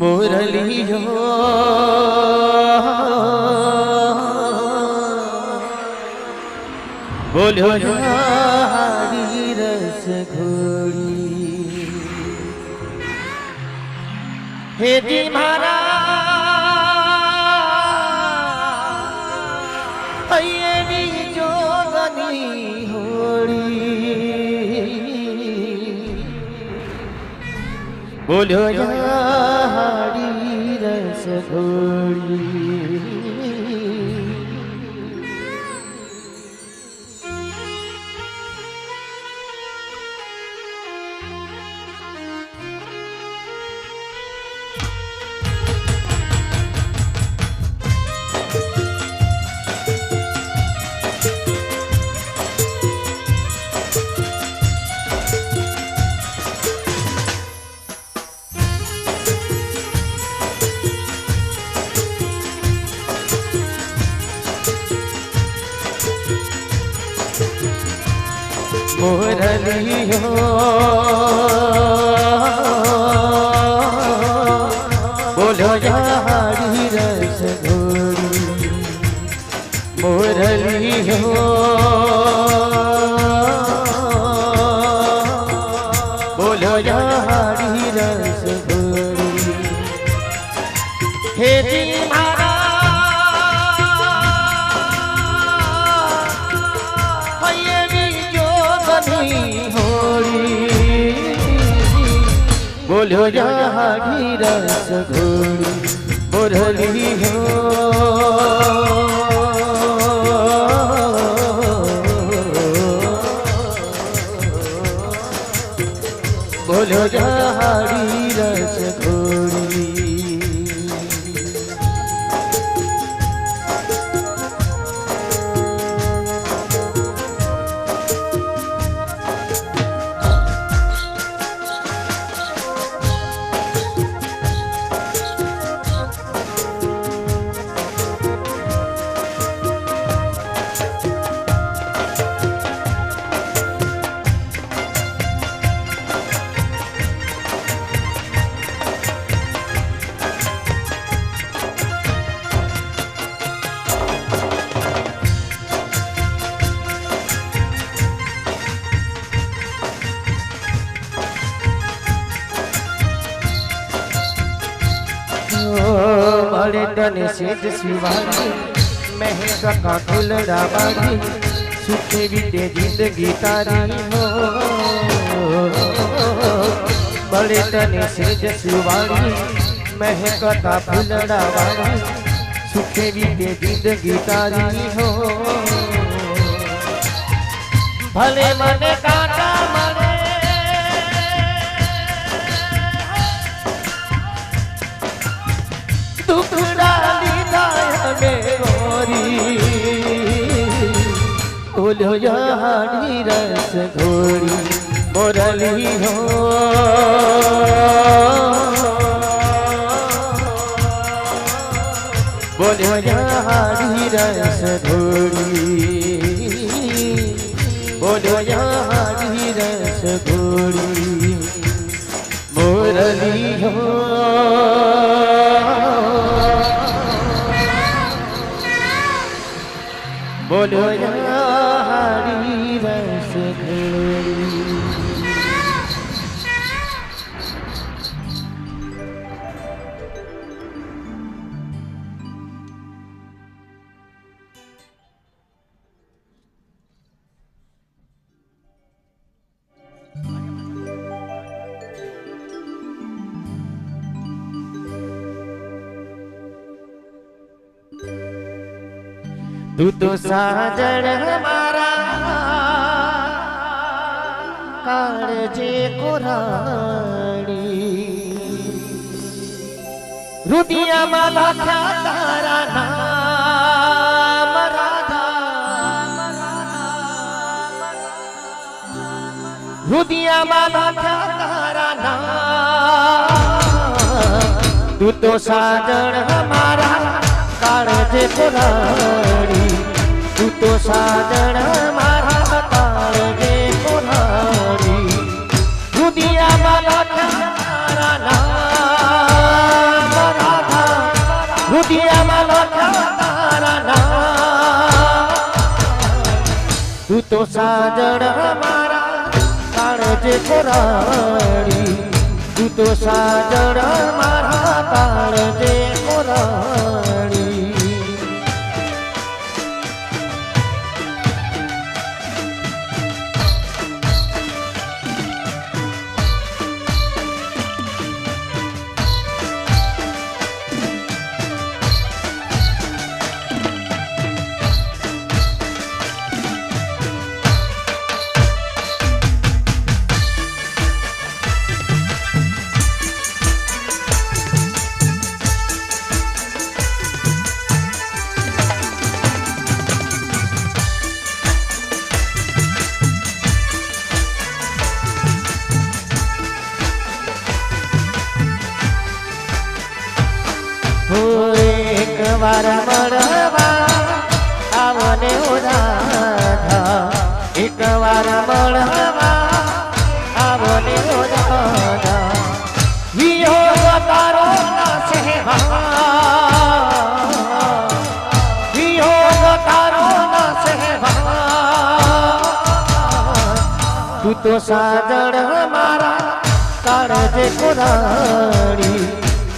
मुरलियो बोलो हरी रस घोड़ी हे जी मारा अय्यरी जोगनी होड़ी बोलो हरी रस घोड़ी मुरलियो बोलो हरी रस घोड़ी मुरलियो बोलो हरी रस घोड़ी हे जी मारा बोलो हरी रस घोड़ी मुरली हो बोलो हरी रस घोड़ी મળે તને સેજ શિવાજી મહેક કા ફૂલડા બાજી સુખે વીતે જિંદગી તારી હો મળે તને સેજ શિવાજી મહેક કા ફૂલડા બાજી સુખે વીતે જિંદગી તારી હો ભલે મને કાંટા મળે बोलो हरी रस घोड़ी मुरली हो बोलो हरी रस घोड़ी बोलो हरी रस घोड़ी मुरली हो बोलो हरी रस घोड़ी तू तो साजन हमारा काळजे कोराडी रुदिया माला तारा नाम राधा रुदिया माला तारा नाम तू तो साजन हमारा काळजे कोराडी तू तो साजन मारा काळजे कोराडी रुदिया माला तारा नाम તું તો સાજણ મારા કાળજે કોરાડી તું તો સાજણ મારા કાળજે કોરાડી એક વાર મળવા આવો ને રાધા એક વાર મળવા આવો ને રાધા વિયોગ તારો ના સહેવા વિયોગ તારો ના સહેવા તું તો સાજણ મારા કાળજે કોરાડી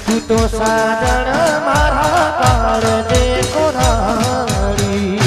તું તો સાજણ મારા કાળજે કોરાડી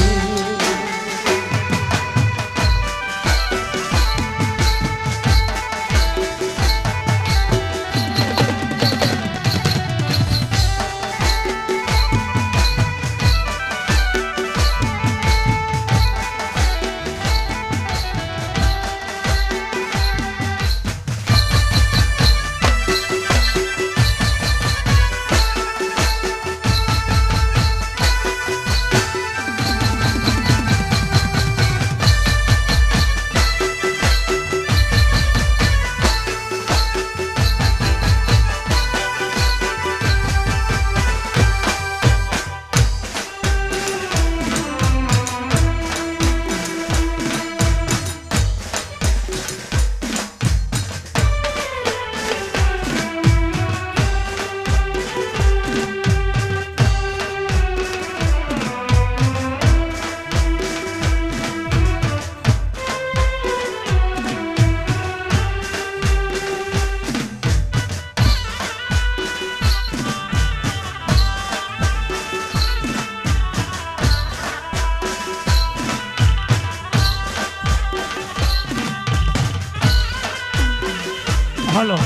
હલો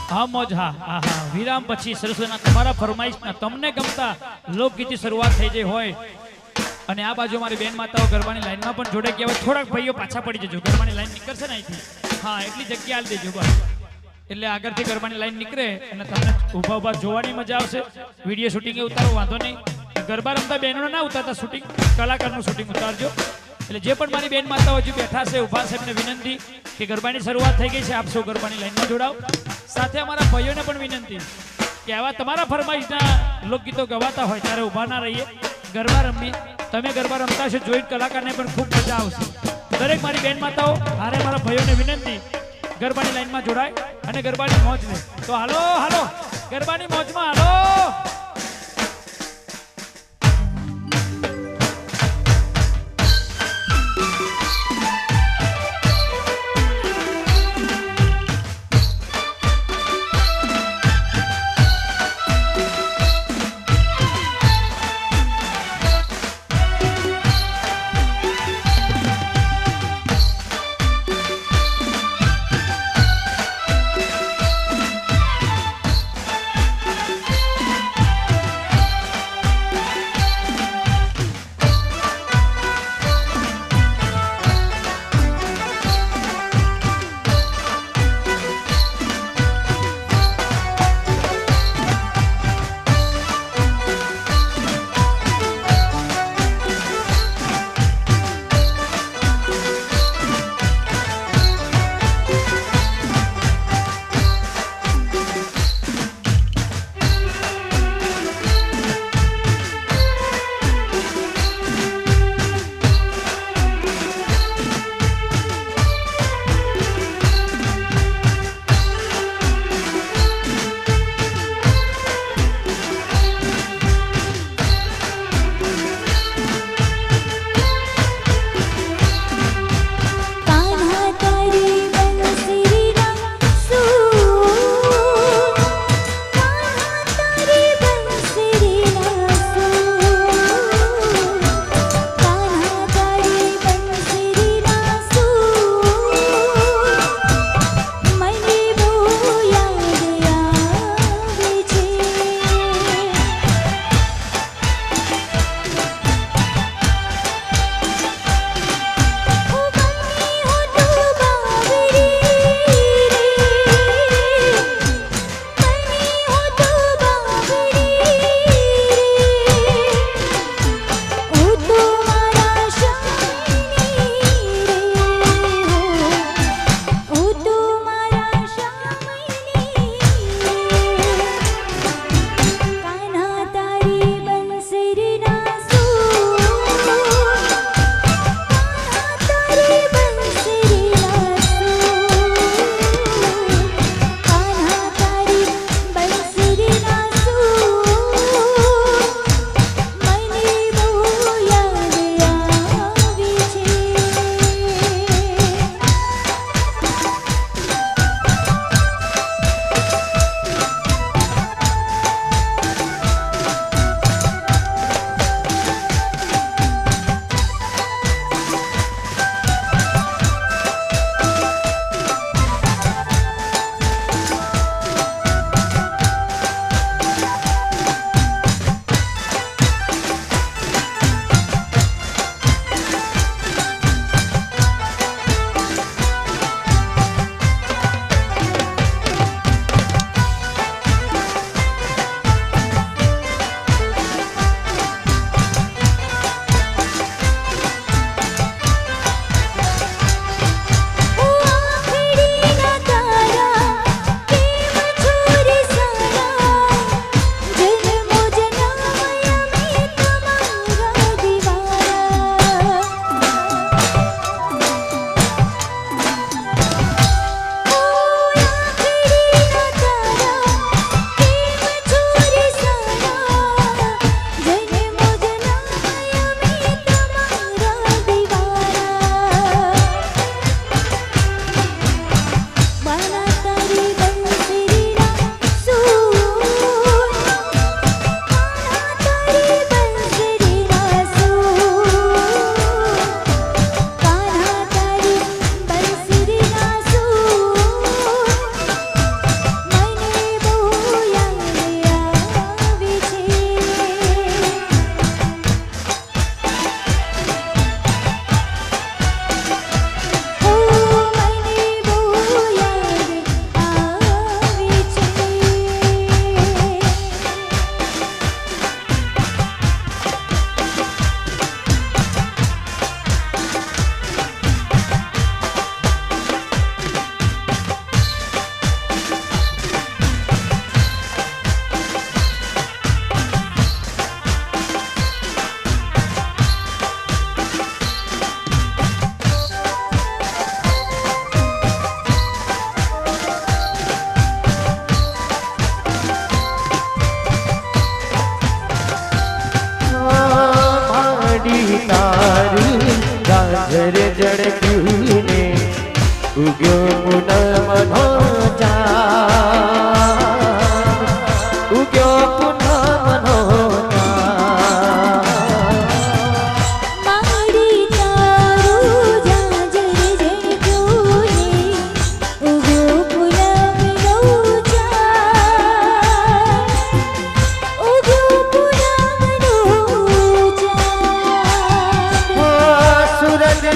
હા મોજ હા હા હા વિરામ પછી સરસ્વતીના તમારા ફરમાઈશના તમને ગમતા લોકગીતની શરૂઆત થઈ જઈ હોય અને આ બાજુ અમારી બેન માતાઓ ગરબાની લાઈનમાં પણ જોડે ગયા હોય થોડાક ભાઈઓ પાછા પડી જજો ગરબાની લાઈન નીકળશે ને અહીંથી હા એટલી જગ્યા આલી દેજો બસ એટલે આગળથી ગરબાની લાઈન નીકળે અને તમને ઊભા ઊભા જોવાની મજા આવશે વિડીયો શૂટિંગ એ ઉતારો વાંધો નહીં ગરબા રમતા બહેનો ના ઉતારતા શૂટિંગ કલાકારનું શૂટિંગ ઉતારજો એટલે જે પણ મારી બેન માતાઓ હજુ બેઠા છે ઊભા છે એમને વિનંતી કે ગરબાની શરૂઆત થઈ ગઈ છે આપ સૌ ગરબાની લાઈનમાં જોડાઓ સાથે અમારા ભાઈઓને પણ વિનંતી કે આવા તમારા ફરમાઈશના લોકગીતો ગવાતા હોય ત્યારે ઊભા ના રહીએ ગરબા રમીએ તમે ગરબા રમતા છો જોઈન્ટ કલાકારને પણ ખૂબ મજા આવશે દરેક મારી બેન માતાઓ હારે મારા ભાઈઓને વિનંતી ગરબાની લાઈનમાં જોડાય અને ગરબાની મોજ લે તો હાલો હાલો ગરબાની મોજમાં હાલો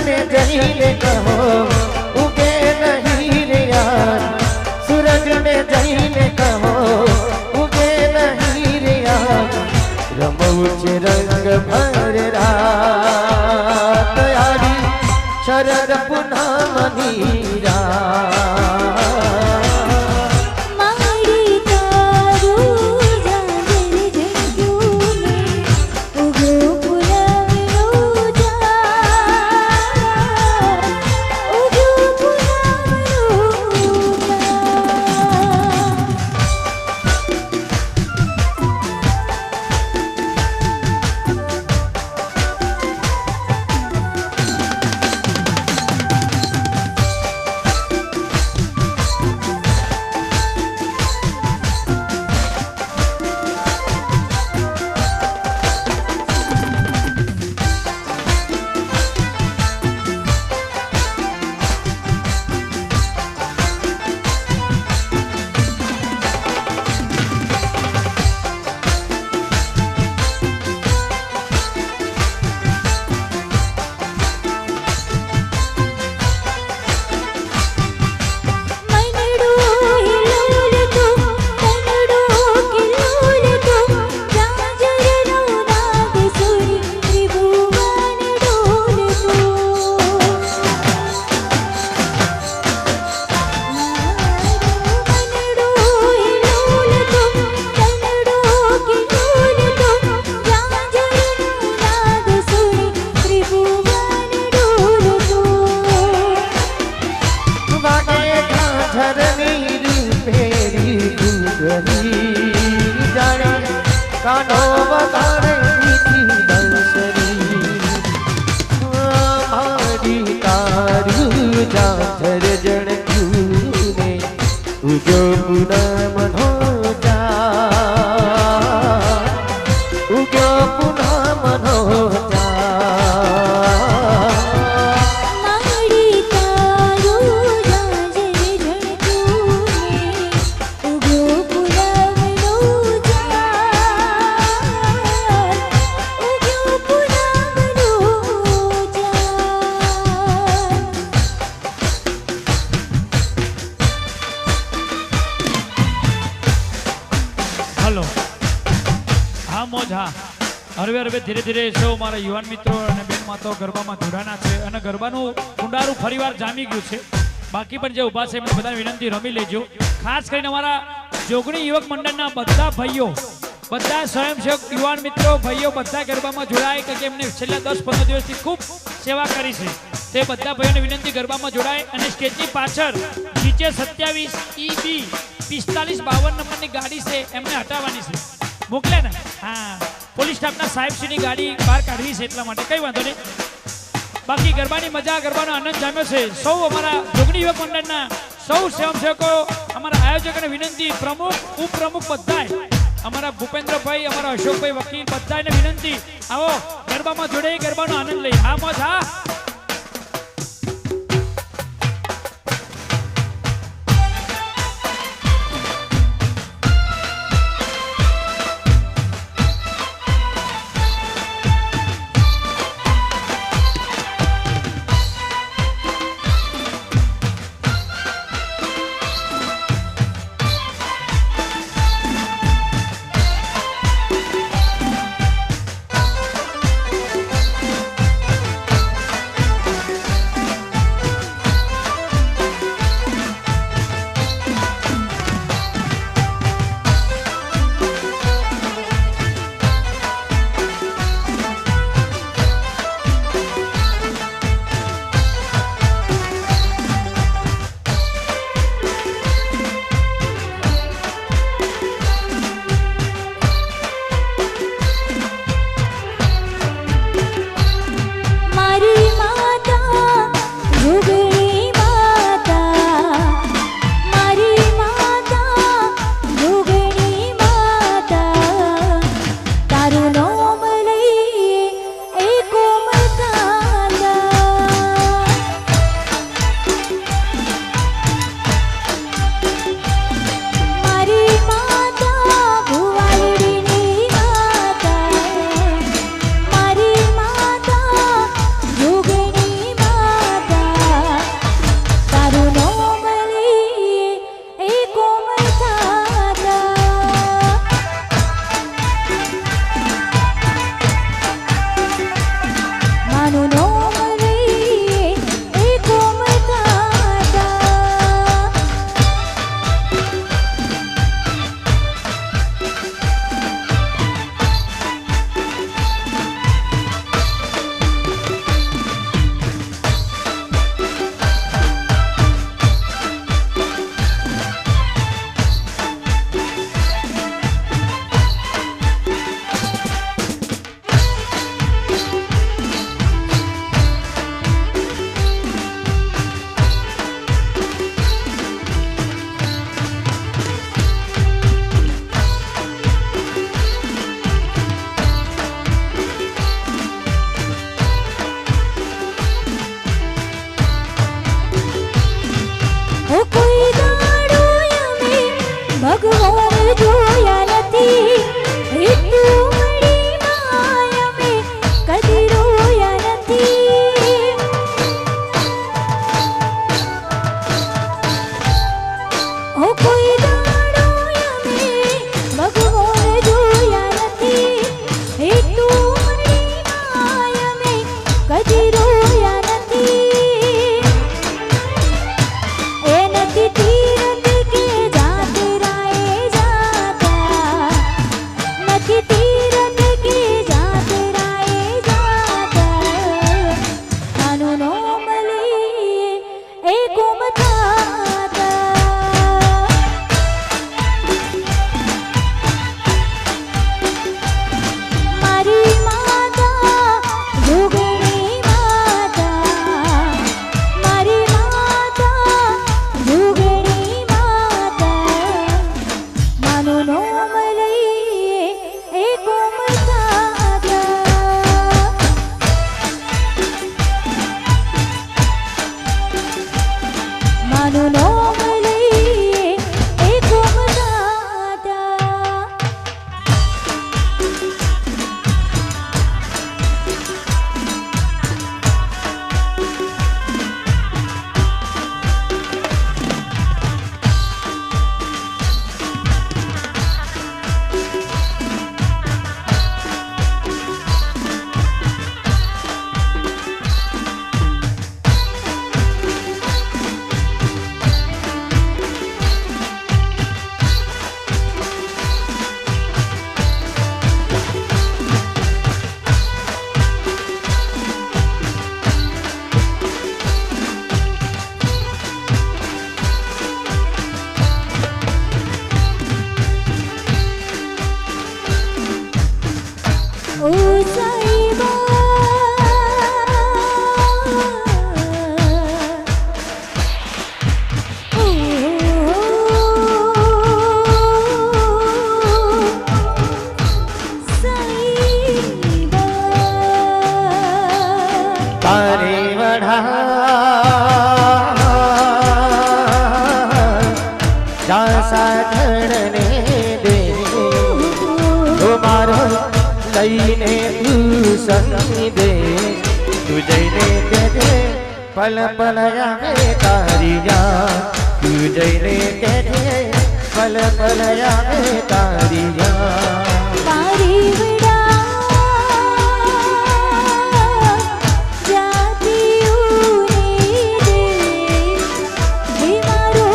ને જઈને કહો ઉગે નહીં રે યાર સૂરજ ને જઈને કહો ઉગે નહીં રે યાર રમવું છે રંગ ભર રાત યારી શરદ પૂનમની રાત મારી તારું જાજર જગ્યું ને ઉગ્યો પુરાવનો જાત ઉગ્યો પુરાવનો જાત કાનો વગાડે મીઠી બંસરી મારી તારું જાજર જણક્યું ને ઉગ્યો પૂનમનો જાત ઉગ્યો પૂનમનો જાત મારી તારું જાજર જગ્યું ને ઉગ્યો પુરાવનો જાત ઉગ્યો પુરાવનો જાત હલો હા મોજ હા હરવે હરવે ધીરે ધીરે સૌ મારા યુવાન મિત્રો અને બેન માતાઓ ગરબામાં જોડાના છે અને ગરબાનું કુંડારું ફરીવાર જામી ગયું છે બાકી પણ જે ઊભા છે એમને બધાને વિનંતી રમી લેજો ખાસ કરીને અમારા જોગણી યુવક મંડળના બધા ભાઈઓ બધા સ્વયંસેવક યુવાન મિત્રો ભાઈઓ બધા ગરબામાં જોડાય કે એમને છેલ્લા 10-15 દિવસથી ખૂબ સેવા કરી છે તે બધા ભાઈઓને વિનંતી ગરબામાં જોડાય અને સ્ટેજની પાછળ નીચે 27 EB 4552 નંબરની ગાડી છે એમને હટાવવાની છે મોકલે ને હા પોલીસ સ્ટાફના સાહેબશ્રીની ગાડી બહાર કાઢવી છે એટલા માટે કઈ વાંધો નહીં બાકી ગરબાની મજા ગરબાનો આનંદ જામ્યો છે સૌ અમારા જોગણી યુવક મંડળના સૌ સ્વયંસેવકો અમારા આયોજકોને વિનંતી પ્રમુખ ઉપપ્રમુખ બધાય અમારા ભૂપેન્દ્રભાઈ અમારા અશોકભાઈ વકીલ બધાને વિનંતી આવો ગરબામાં જોડાઈ ગરબાનો આનંદ લઈ હા મોજ હા પારે વઢા જા સાધણને દે તો મારો લઈને તું સંગ દે તું જઈને કહેજે પલ પલ આવે તારી યાદ તું જઈને કહેજે પલ પલ આવે તારી યાદ પારે વડા જાતિઓને દે હે મારો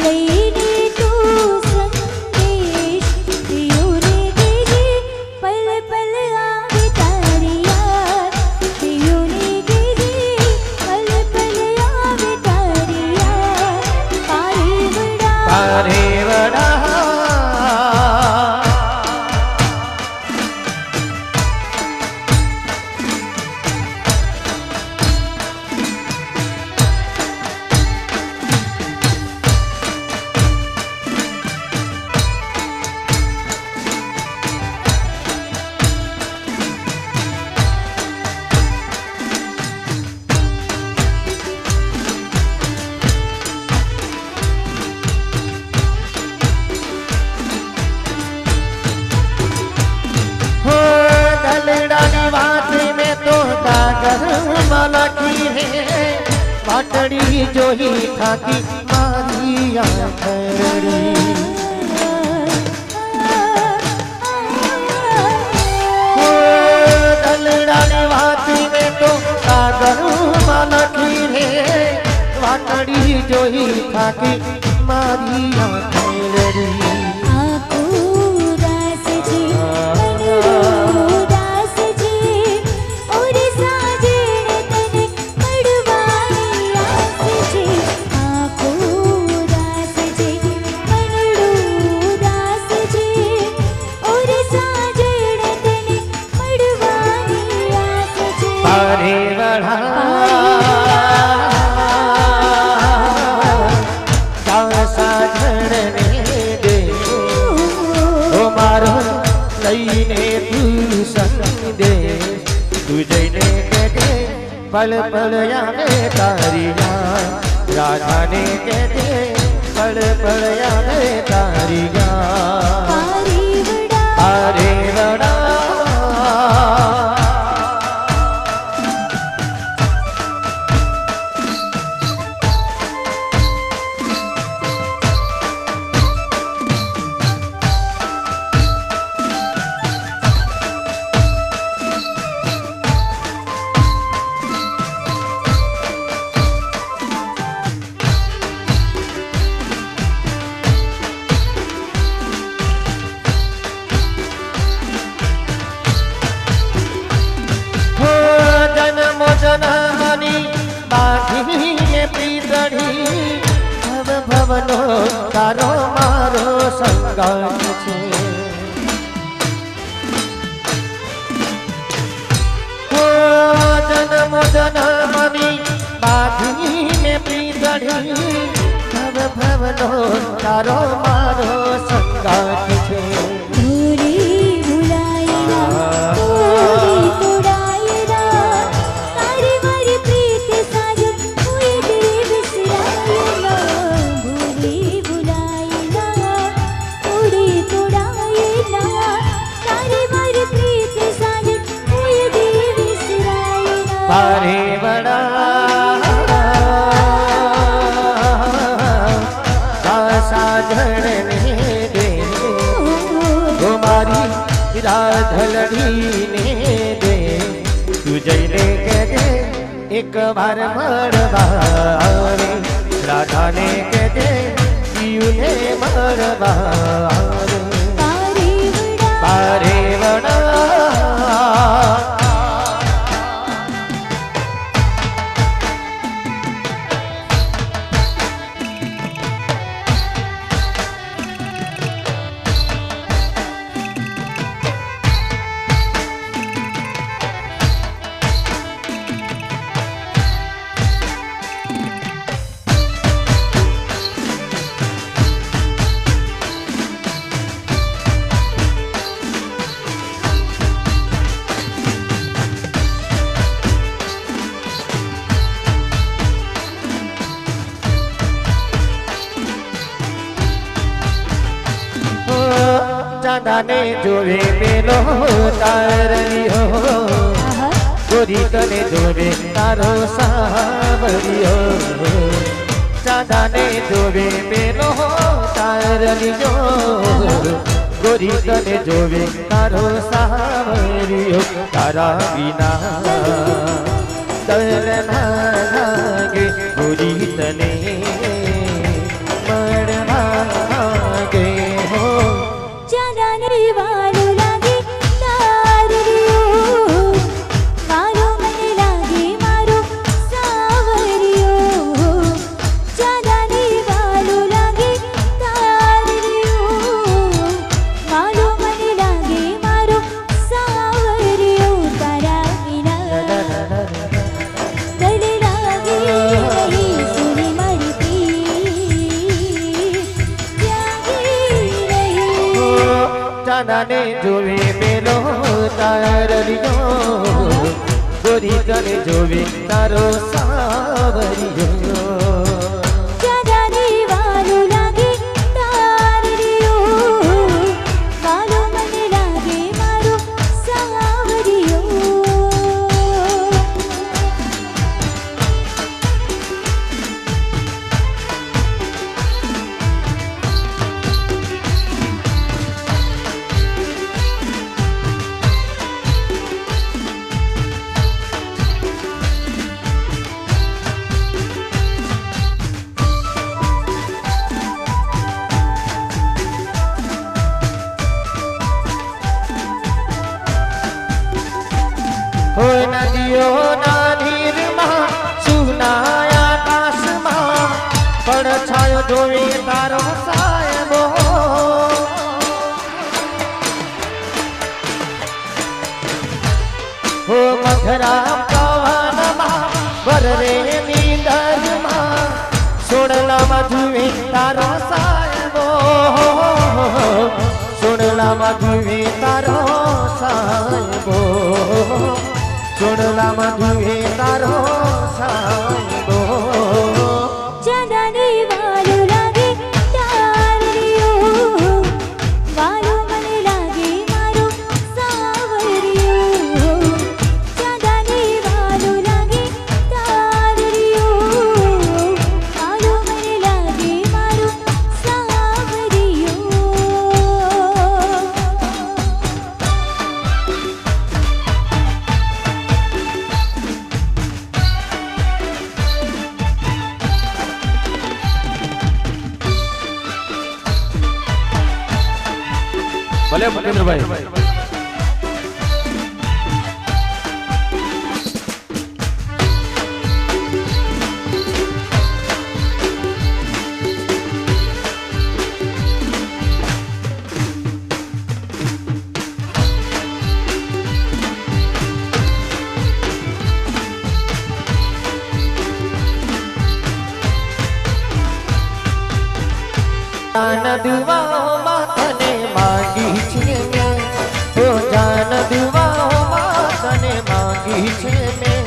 લઈને તું સંદેશ પ્રિયોને કહેજે પલ પલ આવે તારી યાદ પ્રિયોને કહેજે પલ પલ આવે તારી યાદ પારે વડા दलड़ानी बात में तो कागर मलकी है पाटड़ी जो ही खाकी मारी आखड़ी दलड़ानी बात में तो कागर मलकी है पाटड़ी जो ही खाकी मारी आखड़ी पारे वढ़ा જા સાધણને દે ઓ મારો લઈને તું સંગ દે તું જઈને કહેજે પલ પલ આવે તારી યાદ રાધાને કહેજે પલ પલ આવે તારી યાદ પારે વડા જનમની બાંધીને પીતળી ભવ ભવનો તારો મારો સંગાત છે હો જન્મ જનમની બાંધીને પીતળી ભવ ભવનો તારો મારો સંગાત છે પારે વડા જા સાધણને દે ઓ મારી રાધલડીને દે તું જઈને કહેજે એક વાર મળવા આવે રાધાને કહેજે પિયુને મળવા આવે પારે વડા ચાંદાને જોવે પેલો તારલિયો ગોરી તને જોવે તારો સાવરિયો ચાંદાને જોવે પેલો તારલિયો ગોરી તને જોવે તારો સાવરિયો તારા વિના તલ ના લાગે ગોરી તને મળવાગે હો ચાંદાને વાલો લાગે તારલિયો વાલો મને લાગે મારો સાવરિયો ચાંદાને વાલો લાગે તારલિયો વાલો મને લાગે મારો સાવરિયો તારા વિના ગલે લાગે નહીં સુની મારી પ્રીત ત્યાગી નહીં ચાંદાને જોવે પેલો તારલિયો ગોરી તને જોવે તારો સાવરિયો ચાંદાને વાલો લાગે તારલિયો વાલો મને લાગે મારો સાવરિયો હો નદીઓના નીરમાં સુનાયા આકાશમાં પડછાયો જોવે તારો સાયબો હો મધરા પવનમાં વરરે નીંદરમાં સોડલામાં જુએ તારો સાયબો સોડલામાં જુએ તારો સાયબો સોડલામાં જુએ તારો સાયબો ચાંદાને વાલો લાગે તારલિયો વાલો મને લાગે મારો સાવરિયો ચાંદાને વાલો લાગે તારલિયો વાલો મને લાગે મારો સાવરિયો ભલે મહેન્દ્રભાઈ જાન દુવાઓમાં તને માંગી છે મેં ઓ જાન દુવાઓમાં તને માંગી છે મેં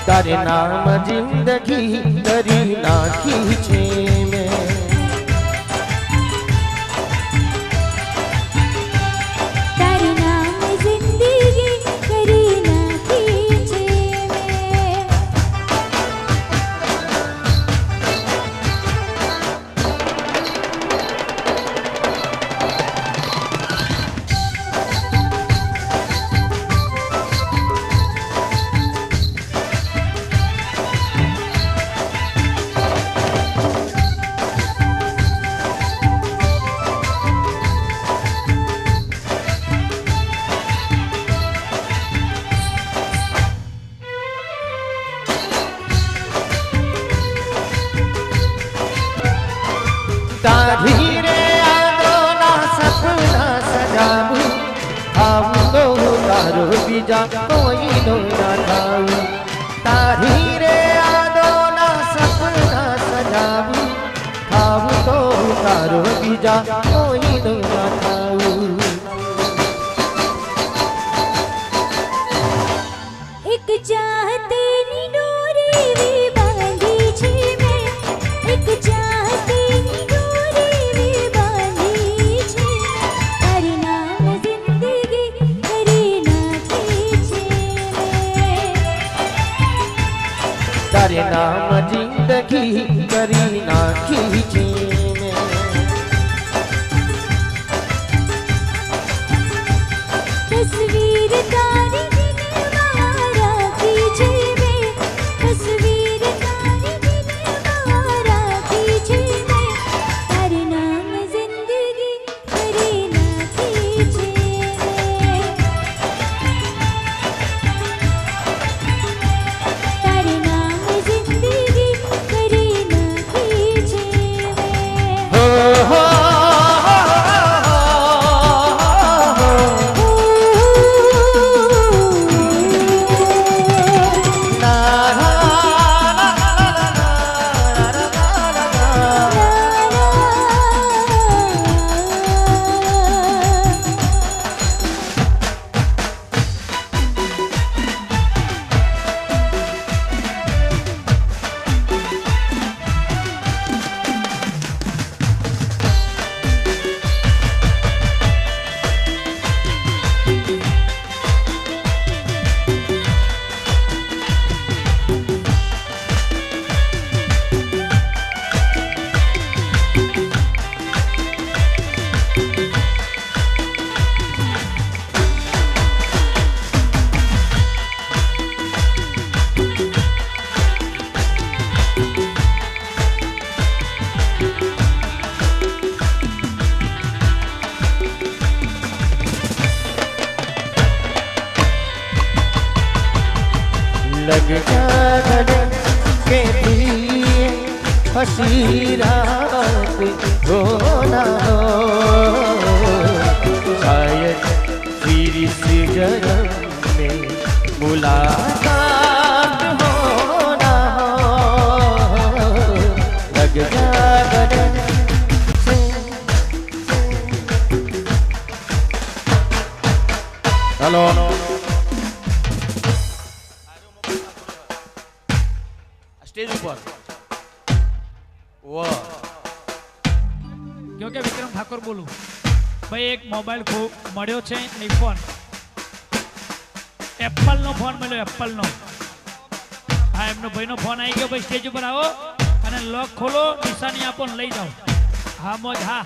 તારે નામ જિંદગી કરી નાખી છે મેં તારું નામ જિંદગી કરી નાખી છે મેં તારી રે આદોના સપના સજાવું આવું તો તારો બીજા કોઈનો ના થાવું તારી રે આદોના સપના સજાવું આવું તો તારો બીજા કોઈનો ના થાવું એક ચાહતની ડોરી વી બાંધી છે મેં એક ચાહતની ડોરી વી બાંધી છે તારું નામ તારે નામ જિંદગી કરી નાખી છે મેં. तस्वीर तारी दिलवा राखी छे मैं तस्वीर तारी दिलवा राखी छे मैं तारे नाम जिंदगी કરી નાખી છે મેં તારે નામ જિંદગી કરી નાખી છે મેં હો હો लग जाने के दिए हसी रात हो ना हो शायद फिर इस जन्म में मुलाकात हो ना हो लग जाने से हेलो સ્ટેજ ઉપર વાહ क्योंकि विक्रम ठाकुर बोलूं भाई एक मोबाइल મળ્યો છે આઈફોન એપલ નો ફોન મળ્યો એપલ નો હા એમનો ભાઈનો ફોન આવી ગયો ભાઈ સ્ટેજ ઉપર આવો અને લોક ખોલો નિશાની આપો ને લઈ જાઓ હા મોજ હા